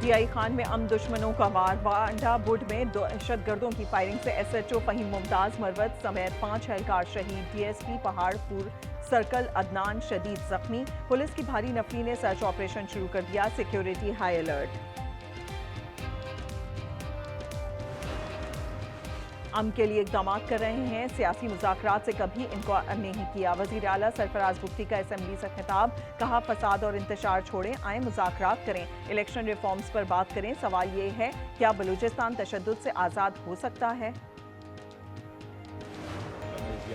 DI Khan में दुश्मनों का वार। वांडा बुड में दहशतगर्दों की फायरिंग से SHO फहीम मुमताज मरवत समेत 5 एहलकार शहीद। DSP पहाड़पुर सर्कल अदनान शदीद जख्मी। पुलिस की भारी नफरी ने सर्च ऑपरेशन शुरू कर दिया। Security high alert. अमन के लिए इकदाम कर रहे हैं। सियासी मुज़ाकरात से कभी इनकार नहीं किया। वज़ीर आला सरफराज बुख्ती का असेंबली से खिताब। कहा फसाद और इंतशार छोड़ें, आए मुज़ाकरात करें, इलेक्शन रिफॉर्म्स पर बात करें। सवाल ये है, क्या बलूचिस्तान तशद्दुद से आज़ाद हो सकता है?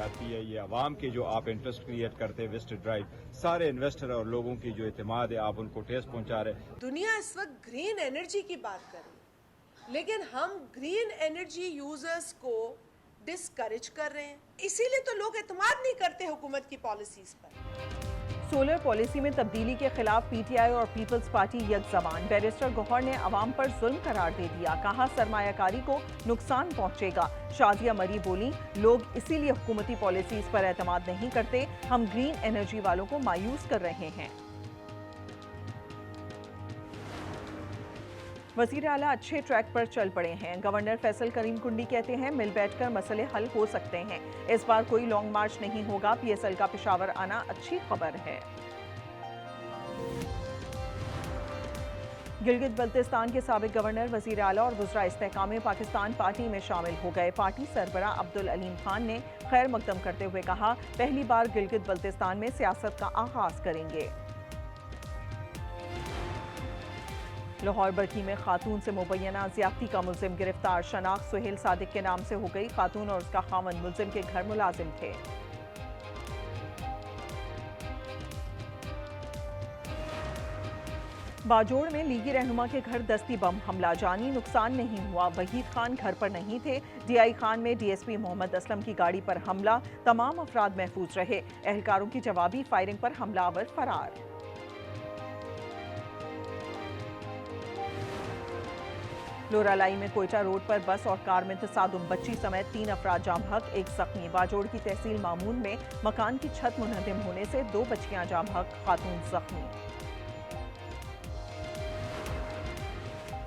आती है ये अवाम के जो आप इंटरेस्ट क्रिएट करते हैं वेस्ट ड्राइव, सारे इन्वेस्टर और लोगों की जो एतमाद है आप उनको ठेस पहुंचा रहे। दुनिया इस वक्त ग्रीन एनर्जी की बात कर रही है, लेकिन हम ग्रीन एनर्जी यूजर्स को डिस्करेज कर रहे हैं। इसीलिए तो लोग एतमाद नहीं करते हुकूमत की पॉलिसीज पर। सोलर पॉलिसी में तब्दीली के खिलाफ PTI और पीपल्स पार्टी यकजबान। बैरिस्टर गौहर ने अवाम पर जुल्म करार दे दिया। कहा सरमायाकारी को नुकसान पहुंचेगा। शाजिया मरी बोली, लोग इसीलिए हुकूमती पॉलिसीज पर एतमाद नहीं करते, हम ग्रीन एनर्जी वालों को मायूस कर रहे हैं। वज़ीर आला अच्छे ट्रैक पर चल पड़े हैं। गवर्नर फैसल करीम कुंडी कहते हैं मिल बैठकर मसले हल हो सकते हैं। इस बार कोई लॉन्ग मार्च नहीं होगा। PSL का पेशावर आना अच्छी खबर है। गिलगित बल्तिस्तान के साबिक गवर्नर, वज़ीर आला और वज़रा इस्तेहकाम पाकिस्तान पार्टी में शामिल हो गए। पार्टी सरबराह अब्दुल अलीम खान ने खैर मकदम करते हुए कहा, पहली बार गिलगित बल्तिस्तान में सियासत का आगाज करेंगे। लाहौर बरकी में खातून से मुबैना ज्यादती का मुलजिम गिरफ्तार। शनाख्त सुहेल सादिक के नाम से हो गई। खातून और उसका खामन मुलजिम के घर मुलाजिम थे। बाजोड़ में लीगी रहनुमा के घर दस्ती बम हमला। जानी नुकसान नहीं हुआ। वहीद खान घर पर नहीं थे। DI खान में DSP मोहम्मद असलम की गाड़ी पर हमला। तमाम अफराद महफूज रहे। एहलकारों की जवाबी फायरिंग पर हमलावर फरार। लोरालाई में कोयटा रोड पर बस और कार में तसादुम। बच्ची समेत 3 अफराद जाम हक, 1 जख्मी। बाजोड़ की तहसील मामून में मकान की छत मुनहदिम होने से 2 बच्चियां जाम हक, खातून जख्मी।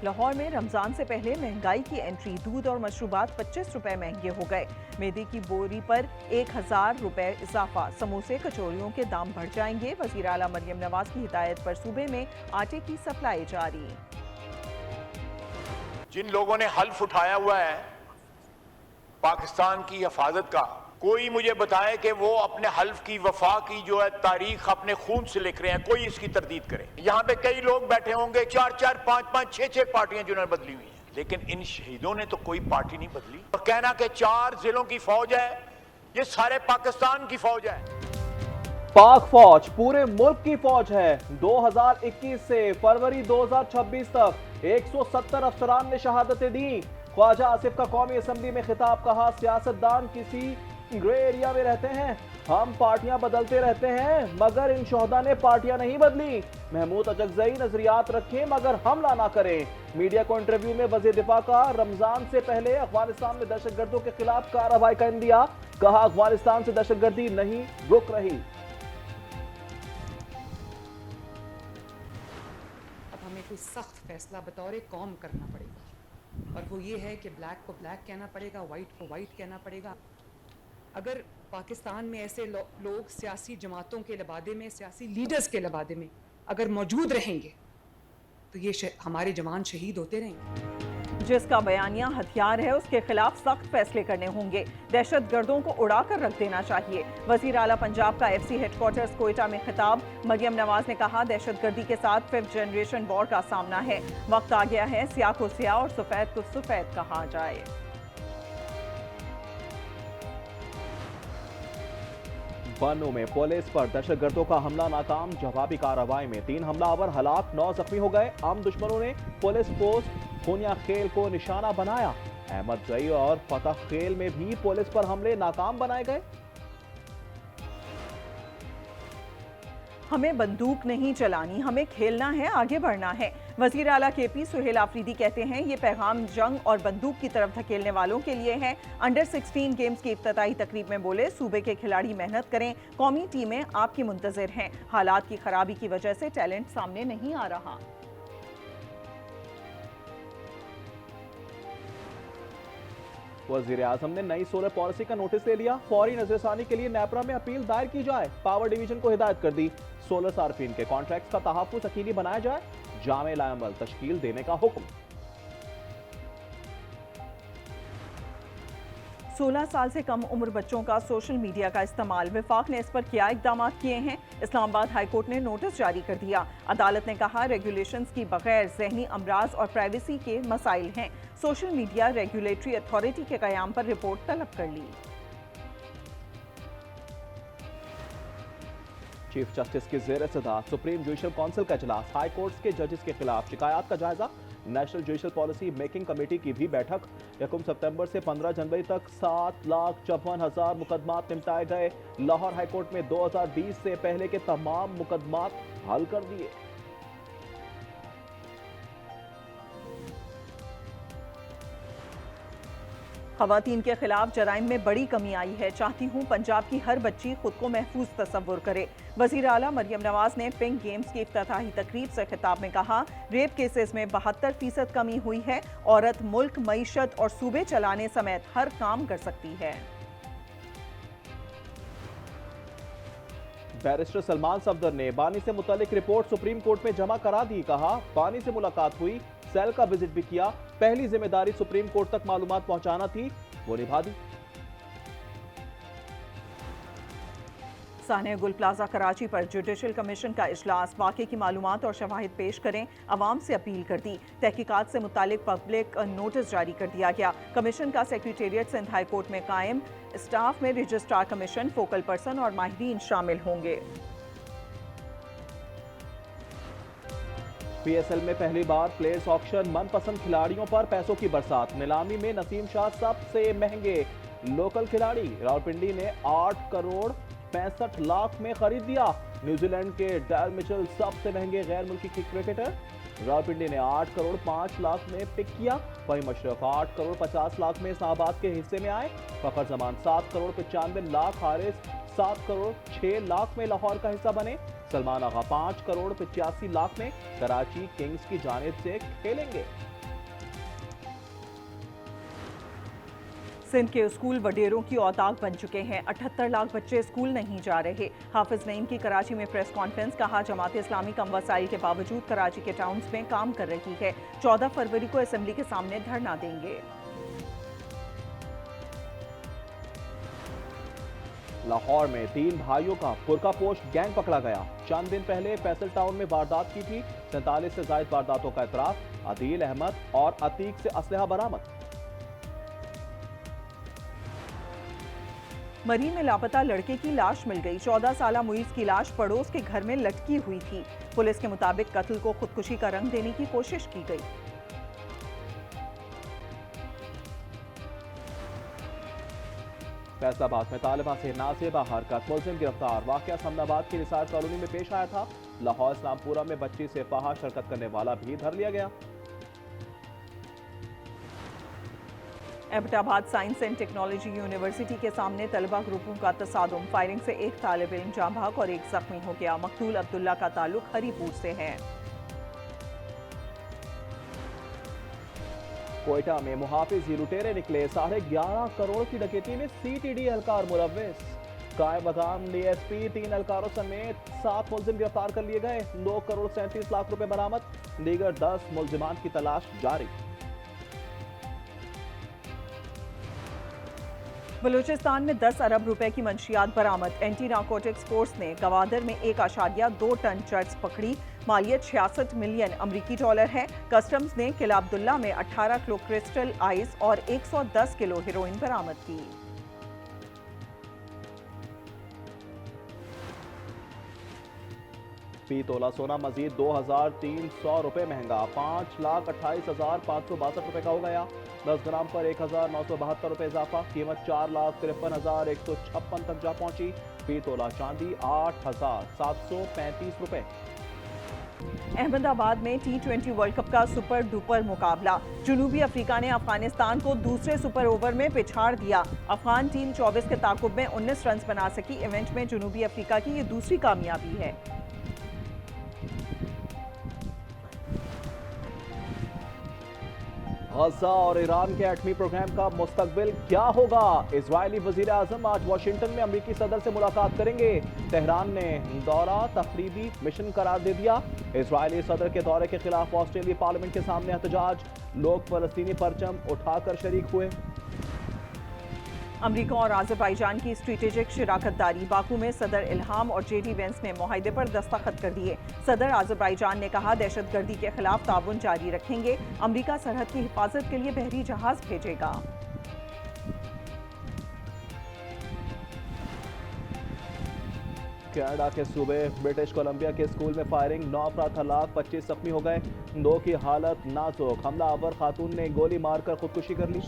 लाहौर में रमजान से पहले महंगाई की एंट्री। दूध और मशरूबात 25 रुपए महंगे हो गए। मैदे की बोरी पर 1000 रुपए इजाफा। समोसे कचौरियों के दाम बढ़ जाएंगे। वज़ीर आला मरियम नवाज की हिदायत पर सूबे में आटे की सप्लाई जारी। जिन लोगों ने हल्फ उठाया हुआ है पाकिस्तान की हिफाजत का, कोई मुझे बताए कि वो अपने हल्फ की वफा की जो है तारीख अपने खून से लिख रहे हैं, कोई इसकी तरदीद करे। यहाँ पे कई लोग बैठे होंगे, 4-4, 5-5, 6-6 पार्टियां जिन्होंने बदली हुई हैं, लेकिन इन शहीदों ने तो कोई पार्टी नहीं बदली। और कहना कि 4 जिलों की फौज है, ये सारे पाकिस्तान की फौज है। पाक फौज पूरे मुल्क की फौज है। 2021 से फरवरी 2026 तक 170 अफसरान ने शहादतें दी। ख्वाजा आसिफ का कौमी असम्बली में खिताब। कहा सियासतदान किसी ग्रे एरिया में रहते हैं, हम पार्टियां बदलते रहते हैं मगर इन शोहदा ने पार्टियां नहीं बदली। महमूद अचकजई नजरियात रखें मगर हमला ना करें। मीडिया को इंटरव्यू में वज़ीर दिफा का रमजान से पहले अफगानिस्तान में दहशतगर्दों के खिलाफ कार्रवाई का इंदिया। कहा अफगानिस्तान से दहशतगर्दी नहीं रुक रही। कोई सख्त फैसला बतौर कौम करना पड़ेगा और वो ये है कि ब्लैक को ब्लैक कहना पड़ेगा, वाइट को वाइट कहना पड़ेगा। अगर पाकिस्तान में ऐसे लोग सियासी जमातों के लबादे में, सियासी लीडर्स के लबादे में अगर मौजूद रहेंगे तो ये हमारे जवान शहीद होते रहेंगे। जिसका बयानिया हथियार है उसके खिलाफ सख्त फैसले करने होंगे। दहशतगर्दों को उड़ाकर रख देना चाहिए। वज़ीर आला पंजाब का FC हेडक्वार्टर्स कोयटा में खिताब। मरियम नवाज ने कहा दहशतगर्दी के साथ 5th जनरेशन वॉर का सामना है। वक्त आ गया है स्याह को स्याह और सफेद को सफेद कहा जाए। बन्नू में पुलिस पर दहशतगर्दों का हमला नाकाम। जवाबी कार्रवाई में 3 हमलावर हलाक, 9 जख्मी हो गए। आम दुश्मनों ने पुलिस पोस्ट खूनिया खेल को निशाना बनाया। अहमद जई और फतह खेल में भी पुलिस पर हमले नाकाम बनाए गए। हमें बंदूक नहीं चलानी, हमें खेलना है, आगे बढ़ना है। वज़ीर आला KP सुहेल आफरीदी कहते हैं ये पैगाम जंग और बंदूक की तरफ धकेलने वालों के लिए है। अंडर 16 गेम्स की इफ्तिताई तकरीब में बोले सूबे के खिलाड़ी मेहनत करें, कौमी टीमें आपकी मुंतज़िर हैं। हालात की खराबी की वजह से टैलेंट सामने नहीं आ रहा। वजीर आजम ने नई सोलर पॉलिसी का नोटिस ले लिया। फौरी नजरसानी के लिए नेपरा में अपील दायर की जाए। पावर डिवीजन को हिदायत कर दी। सोलर सार्फिन के कॉन्ट्रैक्ट्स का तहफ्फुज़ यकीनी बनाया जाए। जामे लाअमल तश्कील देने का हुक्म। 16 साल से कम उम्र बच्चों का सोशल मीडिया का इस्तेमाल, विफाक ने इस पर क्या इकदाम किए हैं? इस्लामाबाद हाई कोर्ट ने नोटिस जारी कर दिया। अदालत ने कहा रेगुलेशंस की बगैर ज़हनी अमराज और प्राइवेसी के मसाइल हैं। सोशल मीडिया रेगुलेटरी अथॉरिटी के क़याम पर रिपोर्ट तलब कर ली। चीफ जस्टिस की ज़ेर सदारत सुप्रीम जुडिशल काउंसिल का इजलास। हाई कोर्ट्स के जजेस के खिलाफ शिकायत का जायजा। National judicial policy making committee की भी बैठक। 1 सितंबर से 15 जनवरी तक 7,54,000 मुकदमात निपटाए गए। लाहौर हाई कोर्ट में 2020 से पहले के तमाम मुकदमात हल कर दिए। ख़वातीन के खिलाफ जराइम में बड़ी कमी आई है। चाहती हूँ पंजाब की हर बच्ची खुद को महफूज तस्वुर करे। वज़ीर आला मरियम नवाज ने पिंक गेम्स की इफ्तिताही तकरीब से खिताब में कहा रेप केसेस में 72% कमी हुई है। औरत मुल्क, मईशत और सूबे चलाने समेत हर काम कर सकती है। बैरिस्टर सलमान सफदर ने बानी से मुतालिक रिपोर्ट सुप्रीम कोर्ट में जमा करा दी। कहा बानी से मुलाकात हुई, सेल का विजिट भी किया। पहली जिम्मेदारी सुप्रीम कोर्ट तक मालूमात पहुंचाना थी, वो निभा दी। सानिया गुल प्लाजा कराची पर जुडिशल कमीशन का इजलास। वाक़े की मालूमात और शवाहिद पेश करें, अवाम से अपील कर दी। तहकीकात से मुतालिक पब्लिक नोटिस जारी कर दिया गया। कमीशन का सेक्रेटेरिएट सिंध हाई कोर्ट में कायम। स्टाफ में रजिस्ट्रार कमीशन, फोकल पर्सन और माहिरीन शामिल होंगे। पीएसएल में पहली बार प्लेयर्स ऑक्शन, मनपसंद खिलाड़ियों पर पैसों की बरसात। नीलामी में नसीम शाह सबसे महंगे लोकल खिलाड़ी। रावलपिंडी ने 8 करोड़ 65 लाख में खरीद दिया। न्यूजीलैंड के डेल मिचेल सबसे महंगे गैर मुल्की क्रिकेटर। रावलपिंडी ने 8 करोड़ 5 लाख में पिक किया। वहीं मशरफ 8 करोड़ 50 लाख में इस्लामाबाद के हिस्से में आए। फखर जमान 7 करोड़ 95 लाख, हारिस 7 करोड़ 6 लाख में लाहौर का हिस्सा बने। सलमान आगा 5 करोड़ 85 लाख में कराची किंग्स की जानिब से खेलेंगे। सिंध के स्कूल वडेरों की औताक बन चुके हैं। 78 लाख बच्चे स्कूल नहीं जा रहे। हाफिज नईम की कराची में प्रेस कॉन्फ्रेंस। कहा जमात इस्लामी कम वसाइल के बावजूद कराची के टाउन्स में काम कर रही है। 14 फरवरी को असेंबली के सामने धरना देंगे। लाहौर में 3 भाइयों का बुर्कापोश गैंग पकड़ा गया। चंद दिन पहले फैसल टाउन में वारदात की थी। 47 से ज्यादा वारदातों का एतराफ। अदील अहमद और अतीक से असलहा बरामद। मरी में लापता लड़के की लाश मिल गई। 14 साला मुईज की लाश पड़ोस के घर में लटकी हुई थी। पुलिस के मुताबिक कत्ल को खुदकुशी का रंग देने की कोशिश की गई। फैसलाबाद में तालिबान से नासेबा हरकत, मुलजिम गिरफ्तार। वाकया समनाबाद की निसार कॉलोनी में पेश आया था। लाहौर इस्लामपुरा में बच्ची से फहाश हरकत करने वाला भी धर लिया गया। Abbottabad science and technology university के सामने तलबा ग्रुपों का तसादुम। फायरिंग से एक तालिब इल्म जाँ भाग और एक जख्मी हो गया। मकतूल अब्दुल्ला का ताल्लुक हरीपुर से है। कोयटा में मुहाफिज लुटेरे निकले। 11.5 करोड़ की डकैती में सीटीडी एहलकार मुलव्विस। कायम मकाम डीएसपी 3 एहलकारों समेत 7 मुलजिम गिरफ्तार कर लिए गए। 2 करोड़ 37 लाख रुपए बरामद। दीगर 10 मुलजिमान की तलाश जारी। बलूचिस्तान में 10 अरब रुपए की मंशियात बरामद। एंटी नारकोटिक्स फोर्स ने गवादर में 1.2 टन चर्च पकड़ी। मालियत 66 मिलियन अमरीकी डॉलर है। कस्टम्स ने किला अब्दुल्ला में 18 किलो क्रिस्टल आइस और 110 किलो हेरोइन बरामद की। फी तोला सोना मजीद 2,300 रुपए महंगा। 5,28,562 रुपए का हो गया। 10 ग्राम पर 1,972 रुपए इजाफा। कीमत 4,53,156 तक जा पहुंची। फी तोला चांदी 8,735 रुपए। अहमदाबाद में T20 वर्ल्ड कप का सुपर डुपर मुकाबला। जनूबी अफ्रीका ने अफगानिस्तान को दूसरे सुपर ओवर में पिछाड़ दिया। अफगान टीम 24 के ताकुब में 19 रन बना सकी। इवेंट में जनूबी अफ्रीका की ये दूसरी कामयाबी है। गजा और ईरान के एटमी प्रोग्राम का मुस्तकबिल क्या होगा? इजरायली वजीर आजम आज वाशिंगटन में अमरीकी सदर से मुलाकात करेंगे। तेहरान ने दौरा तखरीबी मिशन करार दे दिया। इजरायली सदर के दौरे के खिलाफ ऑस्ट्रेलिया पार्लियामेंट के सामने एहतजाज, लोग फलस्तीनी परचम उठाकर शरीक हुए। अमेरिका और आज़रबाईजान की स्ट्रेटेजिक शिराकतदारी, बाकू में सदर इल्हाम और जेडी वेंस ने मुआहदे पर दस्तखत कर दिए। सदर आज़रबाईजान ने कहा दहशतगर्दी के खिलाफ ताउन जारी रखेंगे। अमेरिका सरहद की हिफाजत के लिए बहरी जहाज भेजेगा। कनाडा के सूबे ब्रिटिश कोलंबिया के स्कूल में फायरिंग, 9 अफराद हलाक, 25 जख्मी हो गए, 2 की हालत नाजुक। हमलावर खातून ने गोली मारकर खुदकुशी कर ली।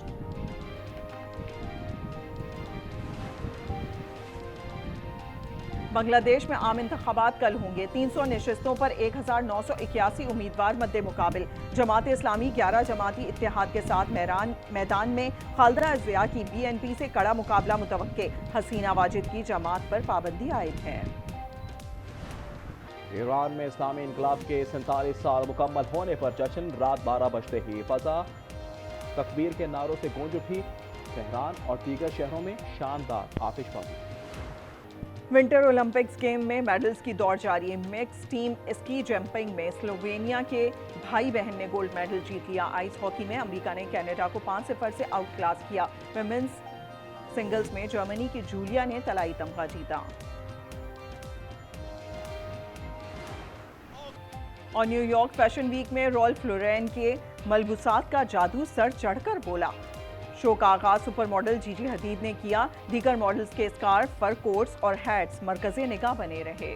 बांग्लादेश में आम इंतखाबात कल होंगे। 300 नशिस्तों पर 1981 उम्मीदवार मद्दे मुकाबिल। जमात इस्लामी 11 जमाती इत्तेहाद के साथ मैदान में। खालिदा जिया की BNP से कड़ा मुकाबला मुतवक्के। हसीना वाजिद की जमात पर पाबंदी आयद है। ईरान में इस्लामी इनकलाब के 47 साल मुकम्मल होने पर जश्न, रात 12 बजते ही फजा तकबीर के नारों से गूंज उठी। तेहरान और दीगर शहरों में शानदार आतिशबाजी। विंटर ओलंपिक्स गेम में मेडल्स की दौड़ जारी है। मिक्स टीम स्की जंपिंग में स्लोवेनिया के भाई बहन ने गोल्ड मेडल जीत लिया। आइस हॉकी में अमेरिका ने कनाडा को 5-0 से आउट क्लास किया। विमेंस सिंगल्स में जर्मनी की जूलिया ने तलाई तमगा जीता। और न्यूयॉर्क फैशन वीक में रॉल्फ लोरेन के मलबूसात का जादू सर चढ़कर बोला। शो का आगाज सुपर मॉडल जीजी हदीद ने किया। दीगर मॉडल्स के स्कार्फ, फर कोट्स और हैट्स मरकज़े निगाह बने रहे।